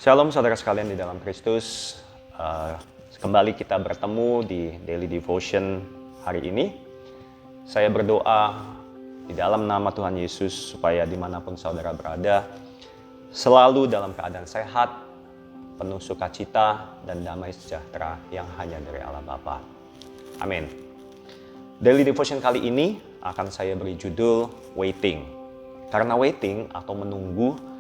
Shalom saudara sekalian di dalam Kristus. Kembali kita bertemu di Daily Devotion hari ini. Saya berdoa di dalam nama Tuhan Yesus supaya dimanapun saudara berada, selalu dalam keadaan sehat, penuh sukacita dan damai sejahtera yang hanya dari Allah Bapa. Amin. Daily Devotion kali ini akan saya beri judul Waiting. Karena waiting atau menunggu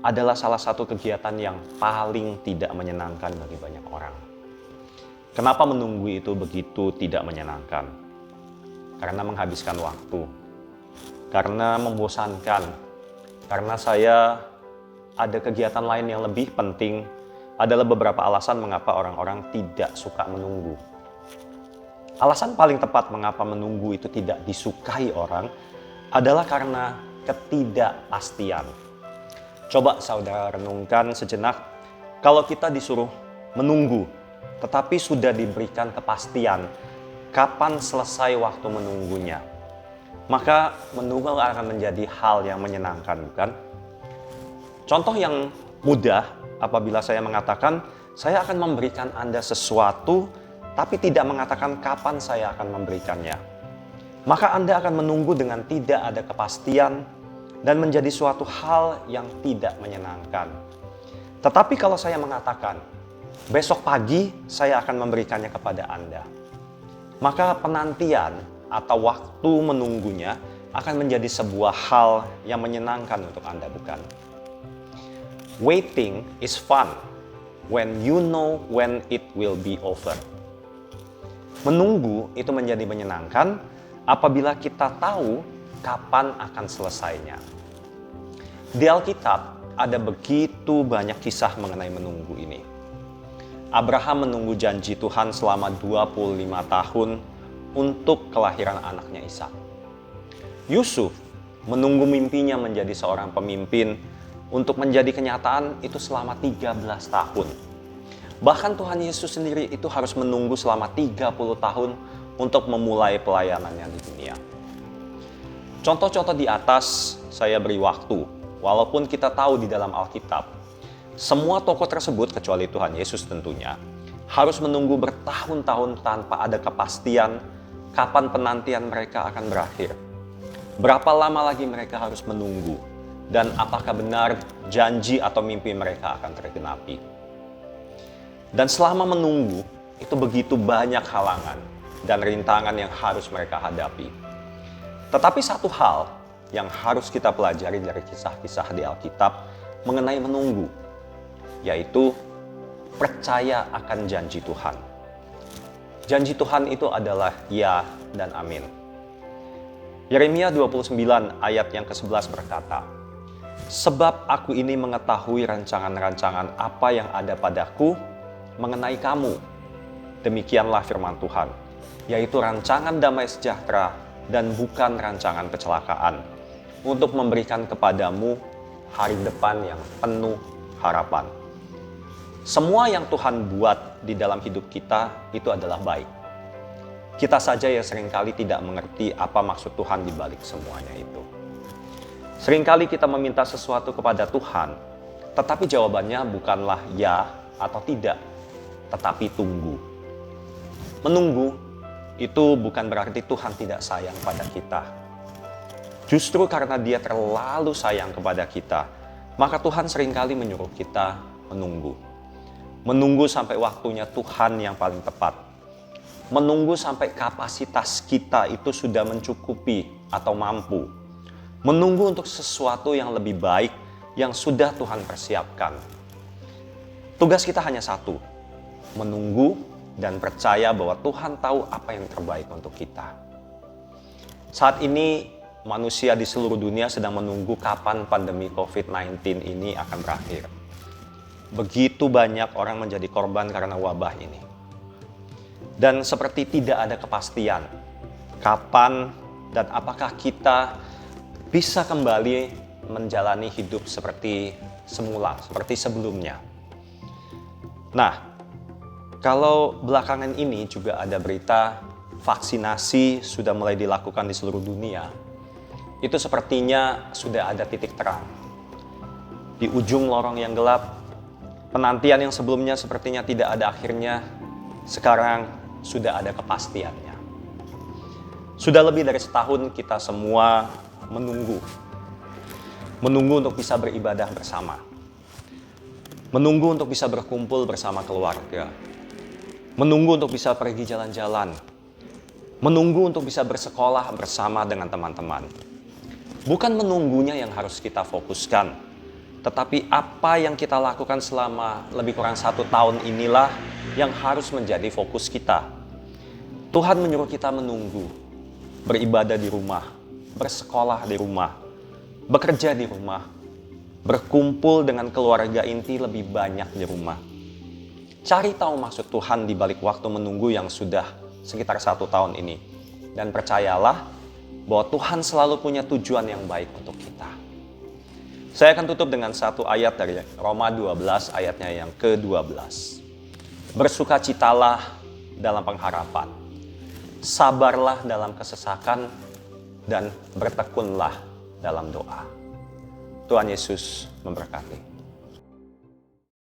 adalah salah satu kegiatan yang paling tidak menyenangkan bagi banyak orang. Kenapa menunggu itu begitu tidak menyenangkan? Karena menghabiskan waktu, karena membosankan, karena saya ada kegiatan lain yang lebih penting. Adalah beberapa alasan mengapa orang-orang tidak suka menunggu. Alasan paling tepat mengapa menunggu itu tidak disukai orang adalah karena ketidakpastian. Coba saudara renungkan sejenak, kalau kita disuruh menunggu, tetapi sudah diberikan kepastian kapan selesai waktu menunggunya, maka menunggu akan menjadi hal yang menyenangkan, bukan? Contoh yang mudah apabila saya mengatakan, saya akan memberikan Anda sesuatu, tapi tidak mengatakan kapan saya akan memberikannya. Maka Anda akan menunggu dengan tidak ada kepastian, dan menjadi suatu hal yang tidak menyenangkan. Tetapi kalau saya mengatakan, besok pagi saya akan memberikannya kepada Anda, maka penantian atau waktu menunggunya akan menjadi sebuah hal yang menyenangkan untuk Anda, bukan? Waiting is fun when you know when it will be over. Menunggu itu menjadi menyenangkan apabila kita tahu kapan akan selesainya. Di Alkitab ada begitu banyak kisah mengenai menunggu ini. Abraham menunggu janji Tuhan selama 25 tahun untuk kelahiran anaknya Ishak. Yusuf menunggu mimpinya menjadi seorang pemimpin untuk menjadi kenyataan itu selama 13 tahun. Bahkan Tuhan Yesus sendiri itu harus menunggu selama 30 tahun untuk memulai pelayanannya di dunia. Contoh-contoh di atas saya beri waktu, walaupun kita tahu di dalam Alkitab, semua tokoh tersebut kecuali Tuhan Yesus tentunya, harus menunggu bertahun-tahun tanpa ada kepastian kapan penantian mereka akan berakhir. Berapa lama lagi mereka harus menunggu, dan apakah benar janji atau mimpi mereka akan tergenapi. Dan selama menunggu, itu begitu banyak halangan dan rintangan yang harus mereka hadapi. Tetapi satu hal yang harus kita pelajari dari kisah-kisah di Alkitab mengenai menunggu, yaitu percaya akan janji Tuhan. Janji Tuhan itu adalah ya dan amin. Yeremia 29 ayat yang ke-11 berkata, "Sebab aku ini mengetahui rancangan-rancangan apa yang ada padaku mengenai kamu. Demikianlah firman Tuhan, yaitu rancangan damai sejahtera dan bukan rancangan kecelakaan, untuk memberikan kepadamu hari depan yang penuh harapan." Semua yang Tuhan buat di dalam hidup kita itu adalah baik. Kita saja yang seringkali tidak mengerti apa maksud Tuhan di balik semuanya itu. Seringkali kita meminta sesuatu kepada Tuhan, tetapi jawabannya bukanlah ya atau tidak, tetapi tunggu. Menunggu itu bukan berarti Tuhan tidak sayang pada kita. Justru karena Dia terlalu sayang kepada kita, maka Tuhan seringkali menyuruh kita menunggu. Menunggu sampai waktunya Tuhan yang paling tepat. Menunggu sampai kapasitas kita itu sudah mencukupi atau mampu. Menunggu untuk sesuatu yang lebih baik yang sudah Tuhan persiapkan. Tugas kita hanya satu, menunggu dan percaya bahwa Tuhan tahu apa yang terbaik untuk kita. Saat ini manusia di seluruh dunia sedang menunggu kapan pandemi COVID-19 ini akan berakhir. Begitu banyak orang menjadi korban karena wabah ini. Dan seperti tidak ada kepastian kapan dan apakah kita bisa kembali menjalani hidup seperti semula, seperti sebelumnya. Nah, kalau belakangan ini juga ada berita vaksinasi sudah mulai dilakukan di seluruh dunia, itu sepertinya sudah ada titik terang. Di ujung lorong yang gelap, Penantian yang sebelumnya sepertinya tidak ada akhirnya, sekarang sudah ada kepastiannya. Sudah lebih dari setahun kita semua menunggu untuk bisa beribadah bersama. Menunggu untuk bisa berkumpul bersama keluarga. Menunggu untuk bisa pergi jalan-jalan. Menunggu untuk bisa bersekolah bersama dengan teman-teman. Bukan menunggunya yang harus kita fokuskan, tetapi apa yang kita lakukan selama lebih kurang 1 tahun inilah yang harus menjadi fokus kita. Tuhan menyuruh kita menunggu, beribadah di rumah, bersekolah di rumah, bekerja di rumah, berkumpul dengan keluarga inti lebih banyak di rumah. Cari tahu maksud Tuhan di balik waktu menunggu yang sudah sekitar 1 tahun ini. Dan percayalah bahwa Tuhan selalu punya tujuan yang baik untuk kita. Saya akan tutup dengan satu ayat dari Roma 12 ayatnya yang ke-12. Bersukacitalah dalam pengharapan, sabarlah dalam kesesakan, dan bertekunlah dalam doa. Tuhan Yesus memberkati.